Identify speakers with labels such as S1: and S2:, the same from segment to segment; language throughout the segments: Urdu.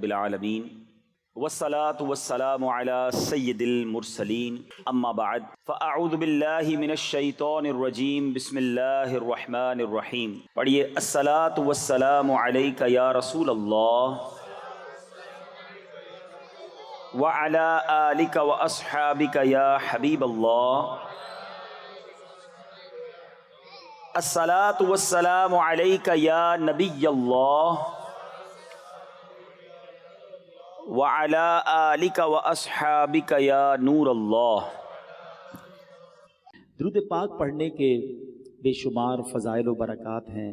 S1: رب العالمین والصلاة والسلام على سید المرسلین اما بعد فاعوذ باللہ من الشیطان الرجیم بسم اللہ الرحمن الرحیم. پڑھیے الصلاة والسلام علیک یا رسول اللہ وعلى آلک واصحابک یا حبیب اللہ. الصلاة والسلام علیک یا نبی اللہ وعلى آلک واصحابک یا نور اللہ.
S2: درود پاک پڑھنے کے بے شمار فضائل و برکات ہیں.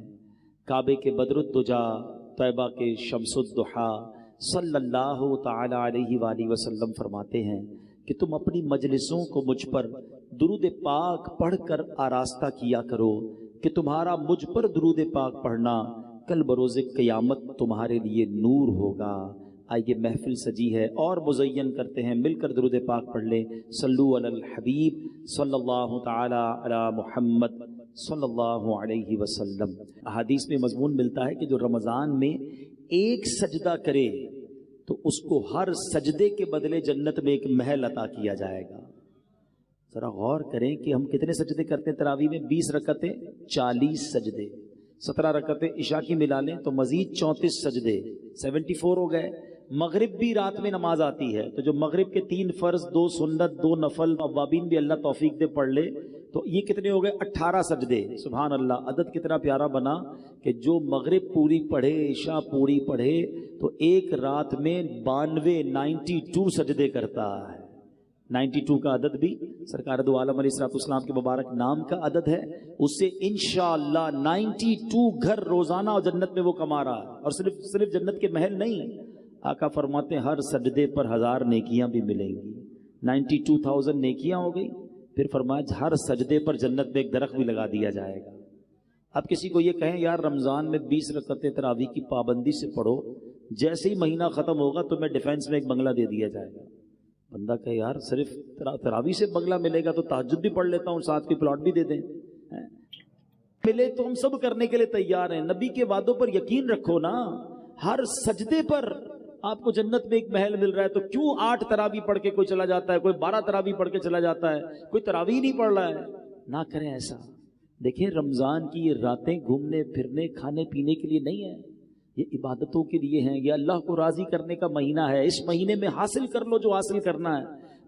S2: کعبے کے بدر الدجا، طیبہ کے شمس الضحیٰ صلی اللہ تعالی علیہ وآلہ وسلم فرماتے ہیں کہ تم اپنی مجلسوں کو مجھ پر درود پاک پڑھ کر آراستہ کیا کرو کہ تمہارا مجھ پر درود پاک پڑھنا کل بروز قیامت تمہارے لیے نور ہوگا. آئیے محفل سجی ہے اور مزین کرتے ہیں، مل کر درود پاک پڑھ لیں. صلو علی الحبیب صلی اللہ تعالی علی محمد صلی اللہ علیہ وسلم. احادیث میں مضمون ملتا ہے کہ جو رمضان میں ایک سجدہ کرے تو اس کو ہر سجدے کے بدلے جنت میں ایک محل عطا کیا جائے گا. ذرا غور کریں کہ ہم کتنے سجدے کرتے ہیں تراویح میں؟ 20 رکعتیں 40 سجدے، 17 رکعتیں عشاء کی ملا لیں تو مزید 34 سجدے، 74 ہو گئے. مغرب بھی رات میں نماز آتی ہے تو جو مغرب کے 3 فرض، 2 سنت، 2 نفل، اوابین بھی اللہ توفیق دے پڑھ لے تو یہ کتنے ہو گئے؟ 18 سجدے. سبحان اللہ، عدد کتنا پیارا بنا کہ جو مغرب پوری پڑھے، عشاء پوری پڑھے تو ایک رات میں 92 سجدے کرتا ہے. 92 کا عدد بھی سرکار دو عالم علیہ السلام کے مبارک نام کا عدد ہے. اس سے انشاءاللہ 92 گھر روزانہ اور جنت میں وہ کما رہا ہے. اور صرف جنت کے محل نہیں، آقا فرماتے ہیں ہر سجدے پر 1000 نیکیاں بھی ملیں گی. 92,000 نیکیاں ہو گئی. پھر فرمایا ہر سجدے پر جنت میں ایک درخت بھی لگا دیا جائے گا. اب کسی کو یہ کہیں یار رمضان میں 20 رکعتیں تراویح کی پابندی سے پڑھو، جیسے ہی مہینہ ختم ہوگا تو میں ڈیفینس میں ایک بنگلہ دے دیا جائے گا. بندہ کہے یار صرف تراویح سے بنگلہ ملے گا تو تہجد بھی پڑھ لیتا ہوں، ساتھ کوئی پلاٹ بھی دے دیں. ملے تو ہم سب کرنے کے لیے تیار ہیں. نبی کے وعدوں پر یقین رکھو نا. ہر سجدے پر آپ کو جنت میں ایک محل مل رہا ہے تو کیوں 8 تراویح پڑھ کے کوئی چلا جاتا ہے، کوئی 12 تراویح پڑھ کے چلا جاتا ہے، کوئی تراویح نہیں پڑھ رہا ہے. نہ کریں ایسا. دیکھیں رمضان کی یہ راتیں گھومنے پھرنے کھانے پینے کے لیے نہیں ہیں، یہ عبادتوں کے لیے ہیں. یہ اللہ کو راضی کرنے کا مہینہ ہے. اس مہینے میں حاصل کر لو جو حاصل کرنا ہے.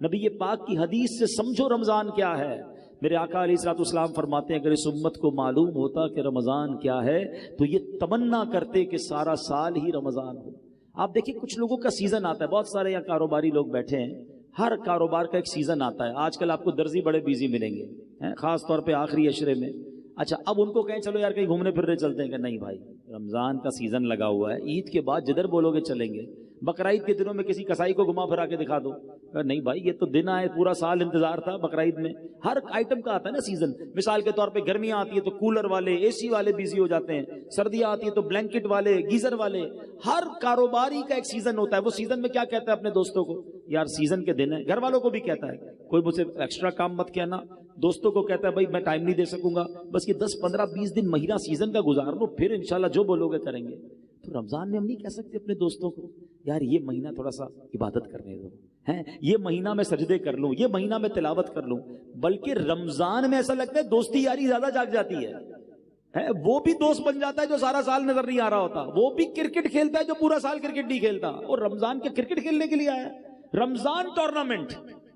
S2: نبی پاک کی حدیث سے سمجھو رمضان کیا ہے. میرے آقا علیہ الصلوۃ والسلام فرماتے ہیں اگر اس امت کو معلوم ہوتا کہ رمضان کیا ہے تو یہ تمنا کرتے کہ سارا سال ہی رمضان ہو. آپ دیکھیں کچھ لوگوں کا سیزن آتا ہے. بہت سارے یہاں کاروباری لوگ بیٹھے ہیں، ہر کاروبار کا ایک سیزن آتا ہے. آج کل آپ کو درزی بڑے بیزی ملیں گے، خاص طور پہ آخری عشرے میں. اچھا اب ان کو کہیں چلو یار کہیں گھومنے پھرنے چلتے ہیں، کہ نہیں بھائی رمضان کا سیزن لگا ہوا ہے، عید کے بعد جدھر بولو گے چلیں گے. بقرعید کے دنوں میں کسی کسائی کو گھما پھرا کے دکھا دو. نہیں بھائی یہ تو دن آئے، پورا سال انتظار تھا. بقرعید میں ہر آئٹم کا آتا ہے نا سیزن. مثال کے طور پہ گرمیاں آتی ہے تو کولر والے، اے سی والے بیزی ہو جاتے ہیں. سردیاں آتی ہے تو بلینکٹ والے، گیزر والے. ہر کاروباری کا ایک سیزن ہوتا ہے. وہ سیزن میں کیا کہتا ہے اپنے دوستوں کو؟ یار سیزن کے دن ہے. گھر والوں کو بھی کہتا ہے کوئی مجھ سے ایکسٹرا کام مت کہنا. دوستوں کو کہتا ہے بھائی میں ٹائم نہیں دے سکوں گا، بس یہ 10 15 20 دن مہینہ سیزن کا گزار لو، پھر انشاءاللہ جو بولو گے کریں گے. تو رمضان میں ہم نہیں کہہ سکتے اپنے دوستوں کو یار یہ مہینہ تھوڑا سا عبادت کرنے دو، یہ مہینہ میں سجدے کر لوں، یہ مہینہ میں تلاوت کر لوں. بلکہ رمضان میں ایسا لگتا ہے دوستی یاری زیادہ جاگ جاتی ہے. وہ بھی دوست بن جاتا ہے جو سارا سال نظر نہیں آ رہا ہوتا. وہ بھی کرکٹ کھیلتا ہے جو پورا سال کرکٹ نہیں کھیلتا. اور رمضان کے کرکٹ کھیلنے کے لیے آیا ہے. رمضان ٹورنامنٹ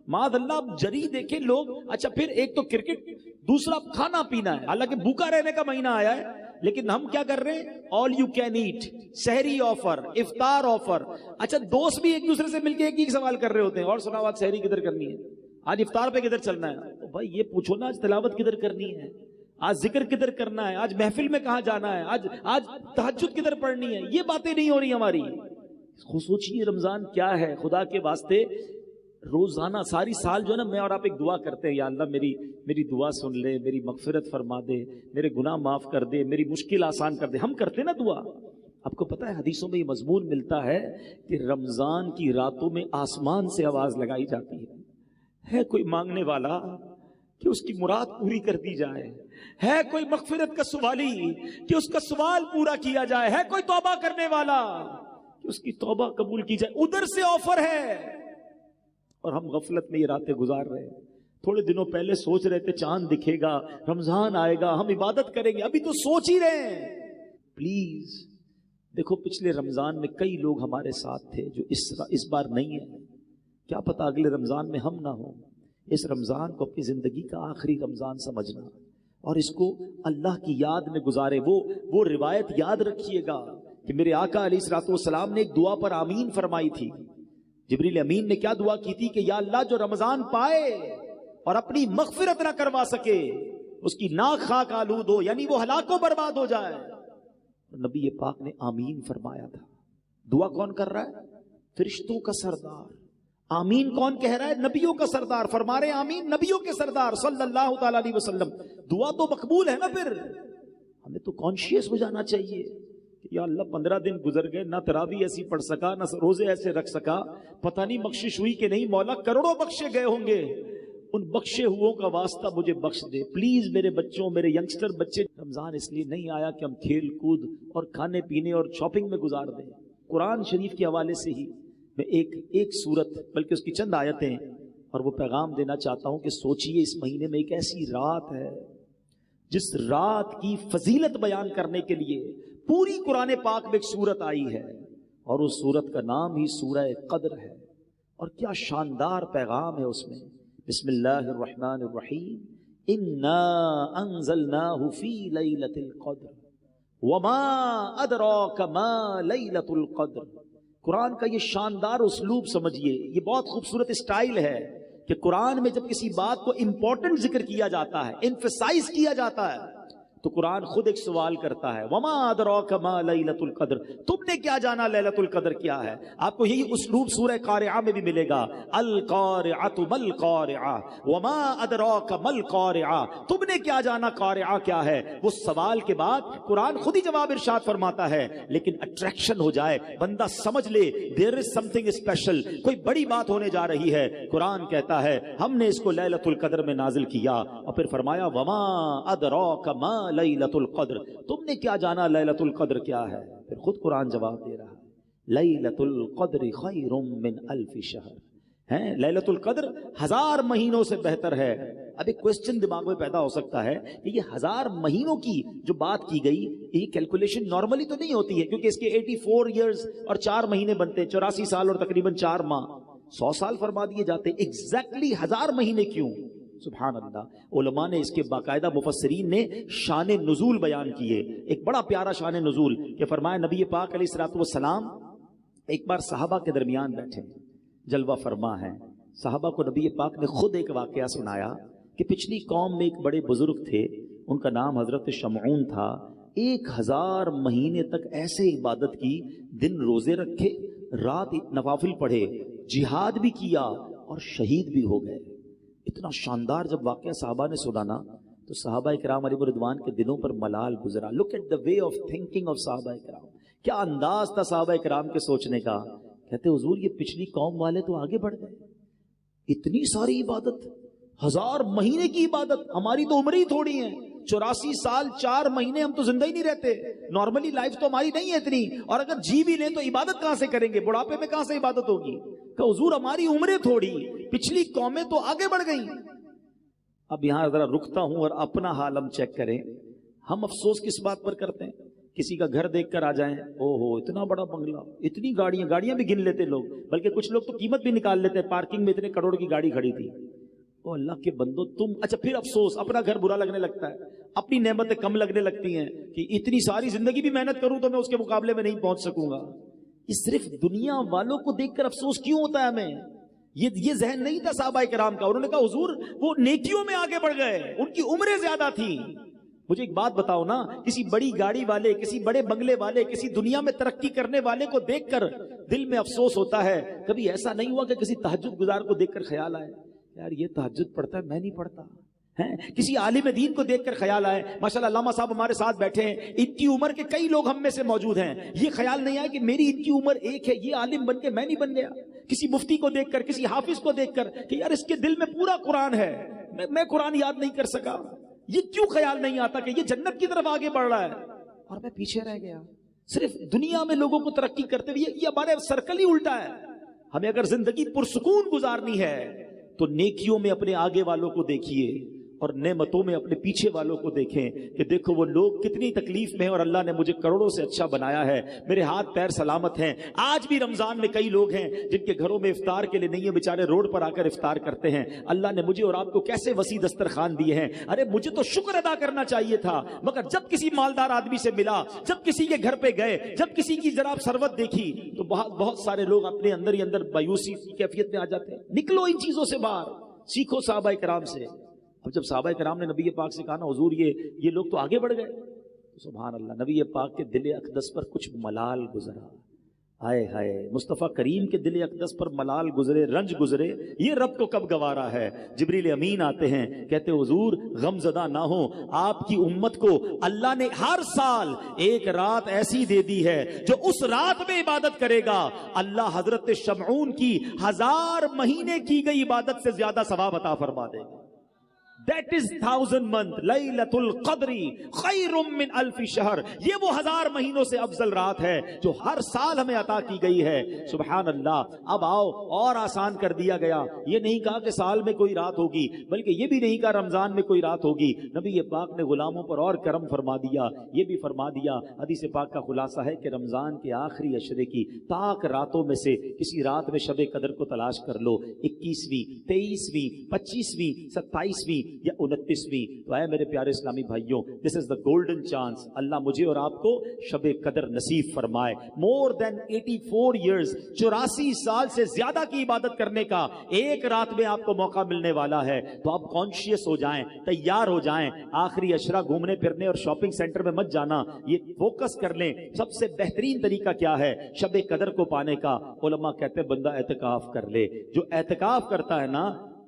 S2: معاذ اللہ. آپ جری دیکھیں لوگ. اچھا پھر ایک تو کرکٹ، دوسرا کھانا پینا ہے. حالانکہ بھوکا رہنے کا مہینہ آیا ہے لیکن ہم کیا کر رہے ہیں؟ آل یو کین ایٹ، سحری آفر، افطار آفر. اچھا دوست بھی ایک دوسرے سے مل کے ایک ہی سوال کر رہے ہوتے ہیں، اور سناؤ آج سحری کدھر کرنی ہے، آج افطار پہ کدھر چلنا ہے. تو بھائی یہ پوچھو نا آج تلاوت کدھر کرنی ہے، آج ذکر کدھر کرنا ہے، آج محفل میں کہاں جانا ہے، آج تہجد کدھر پڑھنی ہے. یہ باتیں نہیں ہو رہی ہماری. سوچیے رمضان کیا ہے. خدا کے واسطے روزانہ ساری سال جو ہے نا میں اور آپ ایک دعا کرتے ہیں، یا اللہ میری دعا سن لے، میری مغفرت فرما دے، میرے گناہ معاف کر دے، میری مشکل آسان کر دے. ہم کرتے ہیں نا دعا. آپ کو پتہ ہے حدیثوں میں یہ مضمون ملتا ہے کہ رمضان کی راتوں میں آسمان سے آواز لگائی جاتی ہے کوئی مانگنے والا کہ اس کی مراد پوری کر دی جائے، ہے کوئی مغفرت کا سوالی کہ اس کا سوال پورا کیا جائے، ہے کوئی توبہ کرنے والا کہ اس کی توبہ قبول کی جائے، ادھر سے آفر ہے، اور ہم غفلت میں یہ راتیں گزار رہے ہیں۔ تھوڑے دنوں پہلے سوچ رہے تھے چاند دکھے گا، رمضان آئے گا، ہم عبادت کریں گے، ابھی تو سوچ ہی رہے ہیں۔ پلیز دیکھو، پچھلے رمضان میں کئی لوگ ہمارے ساتھ تھے جو اس بار نہیں ہیں، کیا پتہ اگلے رمضان میں ہم نہ ہوں۔ اس رمضان کو اپنی زندگی کا آخری رمضان سمجھنا اور اس کو اللہ کی یاد میں گزارے۔ وہ روایت یاد رکھیے گا کہ میرے آقا علیہ الصلوۃ والسلام نے ایک دعا پر آمین فرمائی تھی۔ جبریل امین نے کیا دعا کی تھی کہ یا اللہ، جو رمضان پائے اور اپنی مغفرت نہ کروا سکے اس کی ناک خاک آلود ہو، یعنی وہ ہلاک و برباد ہو جائے۔ نبی پاک نے آمین فرمایا تھا۔ دعا کون کر رہا ہے؟ فرشتوں کا سردار۔ آمین کون کہہ رہا ہے؟ نبیوں کا سردار۔ فرما رہے آمین نبیوں کے سردار صلی اللہ تعالی علیہ وسلم۔ دعا تو مقبول ہے نا۔ پھر ہمیں تو کانشیس ہو جانا چاہیے کہ یا اللہ 15 دن گزر گئے، نہ تراویح ایسی پڑھ سکا، نہ روزے ایسے رکھ سکا، پتہ نہیں بخشش ہوئی کہ نہیں۔ مولا کروڑوں بخشے گئے ہوں گے، ان بخشے ہوئوں کا واسطہ مجھے بخش دے پلیز۔ میرے بچوں، میرے ینگسٹر بچے، رمضان اس لیے نہیں آیا کہ ہم کھیل کود اور کھانے پینے اور شاپنگ میں گزار دیں۔ قرآن شریف کے حوالے سے ہی میں ایک سورت بلکہ اس کی چند آیتیں اور وہ پیغام دینا چاہتا ہوں کہ سوچئے اس مہینے میں ایک ایسی رات ہے جس رات کی فضیلت بیان کرنے کے لیے پوری قرآن پاک میں ایک سورت آئی ہے، اور اس سورت کا نام ہی سورہ قدر ہے، اور کیا شاندار پیغام ہے اس میں۔ بسم اللہ الرحمن الرحیم، انا انزلناہ فی لیلۃ القدر وما ادراک ما لیلۃ القدر۔ قرآن کا یہ شاندار اسلوب سمجھیے، یہ بہت خوبصورت اسٹائل ہے کہ قرآن میں جب کسی بات کو امپورٹنٹ ذکر کیا جاتا ہے، ایمفسائز کیا جاتا ہے، تو قرآن خود ایک سوال کرتا ہے، وما ادراک ما لیلۃ القدر، تم نے کیا جانا لیلۃ القدر کیا ہے؟ آپ کو یہی اسلوب سورہ قارعہ میں بھی ملے گا، القارعۃ ما القارعہ وما ادراک ما القارعہ، تم نے کیا جانا قارعہ کیا ہے؟ وہ سوال کے بعد قرآن خود ہی جواب ارشاد فرماتا ہے، لیکن اٹریکشن ہو جائے، بندہ سمجھ لے دیر از سم تھنگ اسپیشل، کوئی بڑی بات ہونے جا رہی ہے۔ قرآن کہتا ہے ہم نے اس کو لیلۃ القدر میں نازل کیا، اور پھر فرمایا وما ادراک ما لیلۃ القدر، تم نے کیا جانا لیلۃ القدر کیا ہے؟ پھر خود قرآن جواب دے رہا ہے، لیلۃ القدر خیر من الف شہر، ہیں لیلۃ القدر 1000 مہینوں سے بہتر ہے۔ اب ایک کوسچن دماغ میں پیدا ہو سکتا ہے کہ یہ 1000 مہینوں کی جو بات کی گئی، یہ کیلکولیشن نارملی تو نہیں ہوتی ہے، کیونکہ اس کے 84 ایئرز اور 4 مہینے بنتے ہیں، 84 سال اور تقریباً 4 ماہ، 100 سال فرما دیے جاتے، ایگزیکٹلی 1000 مہینے کیوں؟ سبحان اللہ۔ علماء نے اس کے باقاعدہ مفسرین نے شان نزول بیان کیے، ایک بڑا پیارا شان نزول کہ فرمایا نبی پاک علیہ الصلوۃ والسلام ایک بار صحابہ کے درمیان بیٹھے، جلوہ فرما ہے، صحابہ کو نبی پاک نے خود ایک واقعہ سنایا کہ پچھلی قوم میں ایک بڑے بزرگ تھے، ان کا نام حضرت شمعون تھا، 1000 مہینے تک ایسے عبادت کی، دن روزے رکھے، رات نوافل پڑھے، جہاد بھی کیا اور شہید بھی ہو گئے۔ اتنا شاندار جب واقعہ صحابہ نے سنا نا تو صحابہ کرام علیہ رضوان کے دلوں پر ملال گزرا۔ Look at the way of thinking of صحابہ کرام، کیا انداز تھا صحابہ کرام کے سوچنے کا۔ کہتے حضور یہ پچھلی قوم والے تو آگے بڑھ گئے، اتنی ساری عبادت، 1000 مہینے کی عبادت، ہماری تو عمر ہی تھوڑی ہے، 84 سال 4 مہینے ہم تو زندہ ہی نہیں رہتے، نارملی لائف تو ہماری نہیں ہے اتنی، اور اگر جی بھی لیں تو عبادت کہاں سے کریں گے، بڑھاپے میں کہاں سے عبادت ہوگی؟ کہ حضور ہماری عمریں تھوڑی، پچھلی قومیں تو آگے بڑھ گئیں۔ اب یہاں ذرا رکتا ہوں اور اپنا حال ہم چیک کریں، ہم افسوس کس بات پر کرتے ہیں؟ کسی کا گھر دیکھ کر آ جائیں، او ہو اتنا بڑا بنگلہ، اتنی گاڑیاں بھی گن لیتے لوگ، بلکہ کچھ لوگ تو قیمت بھی نکال لیتے، پارکنگ میں اتنے کروڑ کی گاڑی کھڑی تھی۔ او اللہ کے بندو تم، اچھا پھر افسوس، اپنا گھر برا لگنے لگتا ہے، اپنی نعمتیں کم لگنے لگتی ہیں کہ اتنی ساری زندگی بھی محنت کروں تو میں اس کے مقابلے میں نہیں پہنچ سکوں گا۔ یہ صرف دنیا والوں کو دیکھ کر افسوس کیوں ہوتا ہے ہمیں؟ یہ ذہن نہیں تھا صحابہ کرام کا، انہوں نے کہا حضور وہ نیکیوں میں آگے بڑھ گئے، ان کی عمریں زیادہ تھیں۔ مجھے ایک بات بتاؤ نا، کسی بڑی گاڑی والے، کسی بڑے بنگلے والے، کسی دنیا میں ترقی کرنے والے کو دیکھ کر دل میں افسوس ہوتا ہے، کبھی ایسا نہیں ہوا کہ کسی تہجد گزار کو دیکھ کر خیال آئے یار یہ تہجد پڑھتا ہے میں نہیں پڑھتا ہے؟ کسی عالم دین کو دیکھ کر خیال آئے، ماشاءاللہ علامہ صاحب ہمارے ساتھ بیٹھے ہیں، ان کی عمر کے کئی لوگ ہم میں سے موجود ہیں، یہ خیال نہیں آیا کہ میری ان کی عمر ایک ہے، یہ عالم بن کے میں نہیں بن گیا؟ کسی مفتی کو دیکھ کر، کسی حافظ کو دیکھ کر کہ یار اس کے دل میں پورا قرآن ہے، میں قرآن یاد نہیں کر سکا، یہ کیوں خیال نہیں آتا کہ یہ جنت کی طرف آگے بڑھ رہا ہے اور میں پیچھے رہ گیا؟ صرف دنیا میں لوگوں کو ترقی کرتے ہوئے، یہ ہمارے سرکل ہی الٹا ہے. ہمیں اگر زندگی پرسکون گزارنی ہے تو نیکیوں میں اپنے آگے والوں کو دیکھیے اور نعمتوں میں اپنے پیچھے والوں کو دیکھیں کہ دیکھو وہ لوگ کتنی تکلیف میں ہیں اور اللہ نے مجھے کروڑوں سے اچھا بنایا ہے، میرے ہاتھ پیر سلامت ہیں. آج بھی رمضان میں کئی لوگ ہیں جن کے گھروں میں افطار کے لیے نہیں ہے، بیچارے روڈ پر آ کر افطار کرتے ہیں. اللہ نے مجھے اور آپ کو کیسے وسیع دسترخوان دیے ہیں. ارے مجھے تو شکر ادا کرنا چاہیے تھا، مگر جب کسی مالدار آدمی سے ملا، جب کسی کے گھر پہ گئے، جب کسی کی ذرا ثروت دیکھی تو بہت سارے لوگ اپنے اندر ہی اندر مایوسی کی کیفیت میں آ جاتے ہیں. نکلو ان چیزوں سے باہر، سیکھو صحابہ کرام سے. اب جب صحابہ کرام نے نبی پاک سے کہا نا حضور یہ لوگ تو آگے بڑھ گئے، سبحان اللہ، نبی پاک کے دل اقدس پر کچھ ملال گزرا. ہائے ہائے، مصطفیٰ کریم کے دل اقدس پر ملال گزرے، رنج گزرے. یہ رب کو کب گوارا ہے. جبریل امین آتے ہیں، کہتے حضور غم زدہ نہ ہو، آپ کی امت کو اللہ نے ہر سال ایک رات ایسی دے دی ہے جو اس رات میں عبادت کرے گا اللہ حضرت شمعون کی 1000 مہینے کی گئی عبادت سے زیادہ ثواب عطا فرما دے گا. That is 1000 month لیلۃ القدر خیر من 1000 شہر. یہ وہ 1000 مہینوں سے افضل رات ہے جو ہر سال ہمیں عطا کی گئی ہے. سبحان اللہ. اب آؤ اور آسان کر دیا گیا. یہ نہیں کہا کہ سال میں کوئی رات ہوگی، بلکہ یہ بھی نہیں کہا رمضان میں کوئی رات ہوگی. نبی پاک نے غلاموں پر اور کرم فرما دیا. یہ بھی فرما دیا، حدیث پاک کا خلاصہ ہے کہ رمضان کے آخری عشرے کی طاق راتوں میں سے کسی رات میں شب قدر کو تلاش کر لو. 21ویں، 23ویں، 25ویں، 27ویں یا 29ویں. تو اے میرے پیارے اسلامی بھائیوں، دس از دا گولڈن چانس. اللہ مجھے اور آپ کو شب قدر نصیب فرمائے. مور دین 84 ایئرز، 84 سال سے زیادہ کی عبادت کرنے کا ایک رات میں آپ کو موقع ملنے والا ہے. تو آپ کانشیس ہو جائیں، تیار ہو جائیں. آخری عشرہ گھومنے پھرنے اور شاپنگ سینٹر میں مت جانا. یہ فوکس کر لیں سب سے بہترین طریقہ کیا ہے شب قدر کو پانے کا. علماء کہتے ہیں بندہ اعتکاف کر لے. جو اعتکاف کرتا ہے نا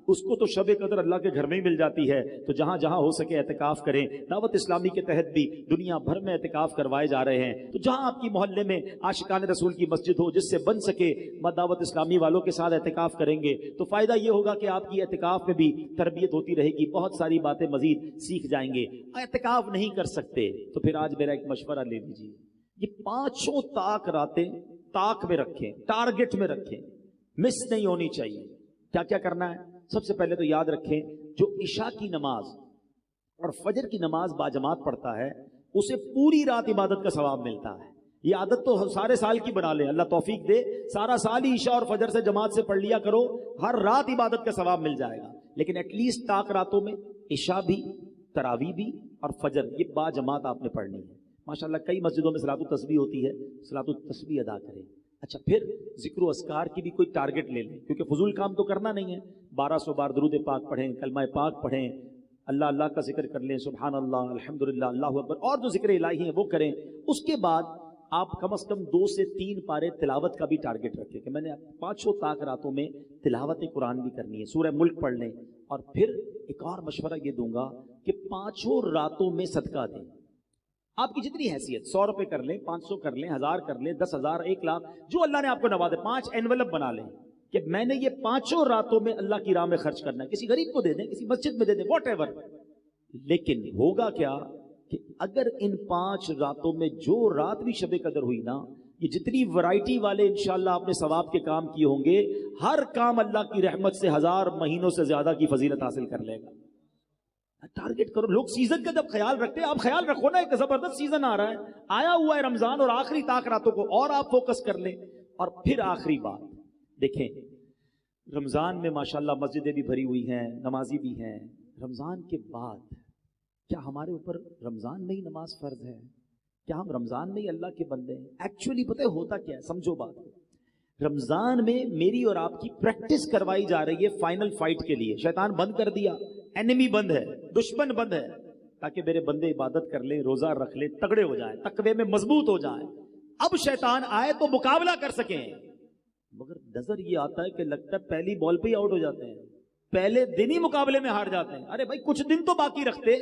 S2: اس کو تو شب قدر اللہ کے گھر میں ہی مل جاتی ہے. تو جہاں جہاں ہو سکے اعتکاف کریں. دعوت اسلامی کے تحت بھی دنیا بھر میں اعتکاف کروائے جا رہے ہیں. تو جہاں آپ کی محلے میں عاشقان رسول کی مسجد ہو جس سے بن سکے دعوت اسلامی والوں کے ساتھ اعتکاف کریں گے تو فائدہ یہ ہوگا کہ آپ کی اعتکاف میں بھی تربیت ہوتی رہے گی، بہت ساری باتیں مزید سیکھ جائیں گے. اعتکاف نہیں کر سکتے تو پھر آج میرا ایک مشورہ لے لیجیے. یہ 5 طاق راتیں طاق میں رکھیں، ٹارگٹ میں رکھیں، مس نہیں ہونی چاہیے. کیا کیا کرنا ہے؟ سب سے پہلے تو یاد رکھیں جو عشاء کی نماز اور فجر کی نماز باجماعت پڑھتا ہے اسے پوری رات عبادت کا ثواب ملتا ہے. یہ عادت تو سارے سال کی بنا لیں، اللہ توفیق دے. سارا سال ہی عشاء اور فجر سے جماعت سے پڑھ لیا کرو، ہر رات عبادت کا ثواب مل جائے گا. لیکن ایٹ لیسٹ طاق راتوں میں عشاء بھی، تراویح بھی اور فجر یہ باجماعت آپ نے پڑھنی ہے. ماشاءاللہ کئی مسجدوں میں صلاۃ التسبیح ہوتی ہے، صلاۃ التسبیح ادا کریں. اچھا، پھر ذکر و اذکار کی بھی کوئی ٹارگٹ لے لیں، کیونکہ فضول کام تو کرنا نہیں ہے. 1200 بار درود پاک پڑھیں، کلمہ پاک پڑھیں، اللہ اللہ کا ذکر کر لیں، سبحان اللہ، الحمدللہ، اللہ اکبر، اور جو ذکر الہی ہیں وہ کریں. اس کے بعد آپ کم از کم 2 سے 3 پارے تلاوت کا بھی ٹارگٹ رکھیں کہ میں نے 5 طاق راتوں میں تلاوت قرآن بھی کرنی ہے. سورہ ملک پڑھ لیں. اور پھر ایک اور مشورہ یہ دوں گا کہ 5 راتوں میں صدقہ دیں. آپ کی جتنی حیثیت، 100 روپے کر لیں، 500 کر لیں، 1000 کر لیں، 10,000، 1 لاکھ، جو اللہ نے آپ کو نوازے. 5 انویلپ بنا لیں کہ میں نے یہ 5 راتوں میں اللہ کی راہ میں خرچ کرنا ہے. کسی غریب کو دے دیں، کسی مسجد میں دے دیں، واٹ ایور. لیکن ہوگا کیا کہ اگر ان 5 راتوں میں جو رات بھی شب قدر ہوئی نا، یہ جتنی ورائٹی والے انشاءاللہ آپ نے ثواب کے کام کیے ہوں گے، ہر کام اللہ کی رحمت سے 1000 مہینوں سے زیادہ کی فضیلت حاصل کر لے گا. ٹارگٹ کرو. لوگ سیزن کا جب خیال رکھتے ہیں، آپ خیال رکھو نا، ایک زبردست سیزن آ رہا ہے، آیا ہوا ہے رمضان، اور آخری طاق راتوں کو اور آپ فوکس کر لیں. اور پھر آخری بات دیکھیں، رمضان میں ماشاءاللہ مسجدیں بھی بھری ہوئی ہیں، نمازی بھی ہیں. رمضان کے بعد کیا ہمارے اوپر رمضان میں ہی نماز فرض ہے؟ کیا ہم رمضان میں ہی اللہ کے بندے ہیں؟ ایکچولی پتہ ہے ہوتا کیا ہے، سمجھو بات. رمضان میں میری اور آپ کی پریکٹس کروائی جا رہی ہے فائنل فائٹ کے لیے. شیطان بند کر دیا، اینیمی بند ہے، دشمن بند ہے، تاکہ میرے بندے عبادت کر لیں، روزہ رکھ لیں، تگڑے ہو جائیں، تقوی میں مضبوط ہو جائیں. اب شیطان آئے تو مقابلہ کر سکیں. مگر نظر یہ آتا ہے کہ لگتا ہے پہلی بال پہ ہی آؤٹ ہو جاتے ہیں، پہلے دن ہی مقابلے میں ہار جاتے ہیں. ارے بھائی کچھ دن تو باقی رکھتے.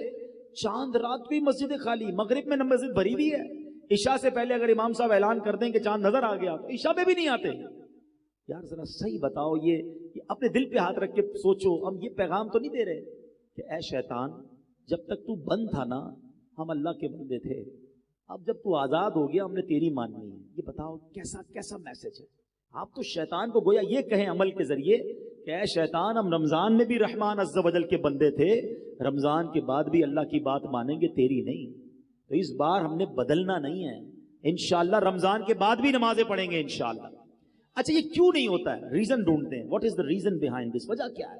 S2: چاند رات بھی مسجد خالی، مغرب میں مسجد بھری ہوئی ہے. عشاء سے پہلے اگر امام صاحب اعلان کر دیں کہ چاند نظر آ گیا تو عشاء پہ بھی نہیں آتے. یار ذرا صحیح بتاؤ، یہ اپنے دل پہ ہاتھ رکھ کے سوچو، ہم یہ پیغام تو نہیں دے رہے کہ اے شیطان جب تک تو بند تھا نا ہم اللہ کے بندے تھے، اب جب تو آزاد ہو گیا ہم نے تیری ماننی ہے، یہ بتاؤ کیسا میسج ہے؟ آپ تو شیطان کو گویا یہ کہیں عمل کے ذریعے کہ اے شیطان، ہم رمضان میں بھی رحمان عز و جل کے بندے تھے، رمضان کے بعد بھی اللہ کی بات مانیں گے، تیری نہیں۔ تو اس بار ہم نے بدلنا نہیں ہے، انشاءاللہ رمضان کے بعد بھی نمازیں پڑھیں گے انشاءاللہ۔ اچھا یہ کیوں نہیں ہوتا ہے؟ ریزن ڈھونڈتے ہیں، what is the reason behind this, وجہ کیا ہے؟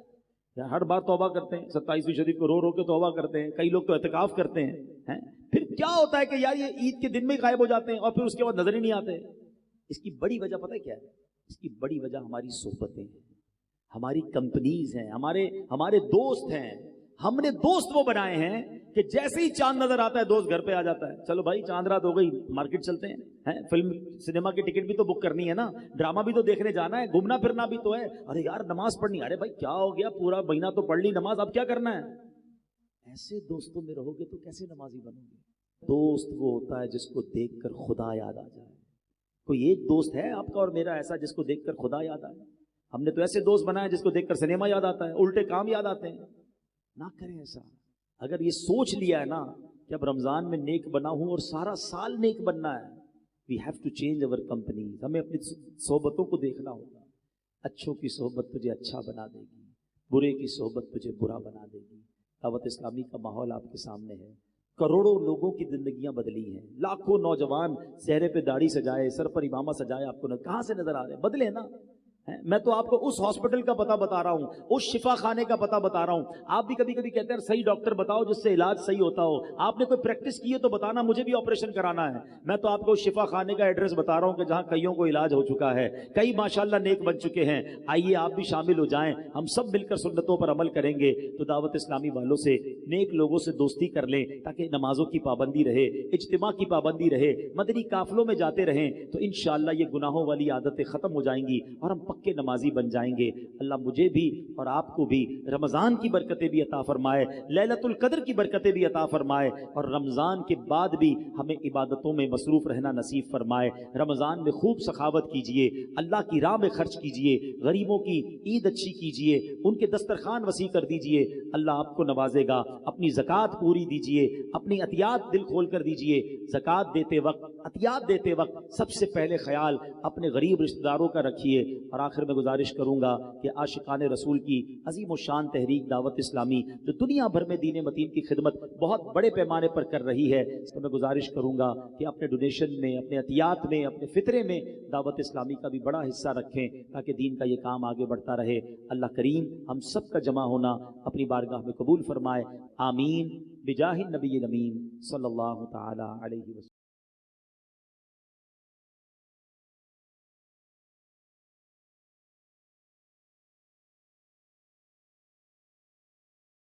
S2: یار ہر بار توبہ کرتے ہیں، 27ویں شریف کو رو رو کے توبہ کرتے ہیں، کئی لوگ تو اعتکاف کرتے ہیں، پھر کیا ہوتا ہے کہ یار یہ عید کے دن میں غائب ہو جاتے ہیں اور پھر اس کے بعد نظر ہی نہیں آتے؟ اس کی بڑی وجہ پتہ ہے کیا ہے؟ اس کی بڑی وجہ ہماری صحبتیں ہیں، ہماری کمپنیز ہیں، ہمارے دوست ہیں۔ ہم نے دوست وہ بنائے ہیں کہ جیسے ہی چاند نظر آتا ہے دوست گھر پہ آ جاتا ہے، چلو بھائی چاند رات ہو گئی، مارکیٹ چلتے ہیں، فلم سنیما کی ٹکٹ بھی تو بک کرنی ہے نا، ڈرامہ بھی تو دیکھنے جانا ہے، گھومنا پھرنا بھی تو ہے، ارے یار نماز پڑھنی، ارے بھائی کیا ہو گیا، پورا مہینہ تو پڑھ لی نماز، اب کیا کرنا ہے؟ ایسے دوستوں میں رہو گے تو کیسے نمازی بنو گے؟ دوست وہ ہوتا ہے جس کو دیکھ کر خدا یاد آ جائے۔ کوئی ایک دوست ہے آپ کا اور میرا ایسا جس کو دیکھ کر خدا یاد آئے؟ ہم نے تو ایسے دوست بنائے جس کو دیکھ کر سنیما یاد آتا ہے، الٹے کام یاد آتے ہیں۔ نہ کریں ایسا۔ اگر یہ سوچ لیا ہے نا کہ اب رمضان میں نیک بنا ہوں اور سارا سال نیک بننا ہے، we have to change our company. ہمیں اپنی صحبتوں کو دیکھنا ہوگا۔ اچھوں کی صحبت تجھے اچھا بنا دے گی، برے کی صحبت تجھے برا بنا دے گی۔ دعوت اسلامی کا ماحول آپ کے سامنے ہے، کروڑوں لوگوں کی زندگیاں بدلی ہیں، لاکھوں نوجوان چہرے پہ داڑھی سجائے، سر پر امامہ سجائے، آپ کو کہاں سے نظر آ رہے ہیں؟ بدلے نا۔ میں تو آپ کو اس ہاسپٹل کا پتہ بتا رہا ہوں، اس شفا خانے کا پتہ بتا رہا ہوں۔ آپ بھی کبھی کبھی کہتے ہیں صحیح ڈاکٹر بتاؤ جس سے علاج صحیح ہوتا ہو۔ آپ نے کوئی پریکٹس کی ہے تو بتانا، مجھے بھی آپریشن کرانا ہے۔ میں تو آپ کو اس شفا خانے کا ایڈریس بتا رہا ہوں کہ جہاں کئیوں کو علاج ہو چکا ہے، کئی ماشاءاللہ نیک بن چکے ہیں۔ آئیے آپ بھی شامل ہو جائیں، ہم سب مل کر سنتوں پر عمل کریں گے۔ تو دعوت اسلامی والوں سے، نیک لوگوں سے دوستی کر لیں تاکہ نمازوں کی پابندی رہے، اجتماع کی پابندی رہے، مدنی قافلوں میں جاتے رہیں، تو انشاءاللہ یہ گناہوں والی عادتیں ختم ہو جائیں گی اور ہم پکے نمازی بن جائیں گے۔ اللہ مجھے بھی اور آپ کو بھی رمضان کی برکتیں بھی عطا فرمائے، لیلۃ القدر کی برکتیں بھی عطا فرمائے، اور رمضان کے بعد بھی ہمیں عبادتوں میں مصروف رہنا نصیب فرمائے۔ رمضان میں خوب سخاوت کیجئے، اللہ کی راہ میں خرچ کیجئے، غریبوں کی عید اچھی کیجئے، ان کے دسترخوان وسیع کر دیجئے، اللہ آپ کو نوازے گا۔ اپنی زکوٰۃ پوری دیجئے، اپنی عطیات دل کھول کر دیجئے۔ زکوٰۃ دیتے وقت، عطیات دیتے وقت سب سے پہلے خیال اپنے غریب رشتہ داروں کا رکھیے۔ اور آخر میں گزارش کروں گا کہ عاشقان رسول کی عظیم و شان تحریک دعوت اسلامی جو دنیا بھر میں دین متین کی خدمت بہت بڑے پیمانے پر کر رہی ہے، اس کو میں گزارش کروں گا کہ اپنے ڈونیشن میں، اپنے عطیات میں، اپنے فطرے میں دعوت اسلامی کا بھی بڑا حصہ رکھیں تاکہ دین کا یہ کام آگے بڑھتا رہے۔ اللہ کریم ہم سب کا جمع ہونا اپنی بارگاہ میں قبول فرمائے، آمین بجاہ النبی الامین صلی اللہ تعالی علیہ وسلم۔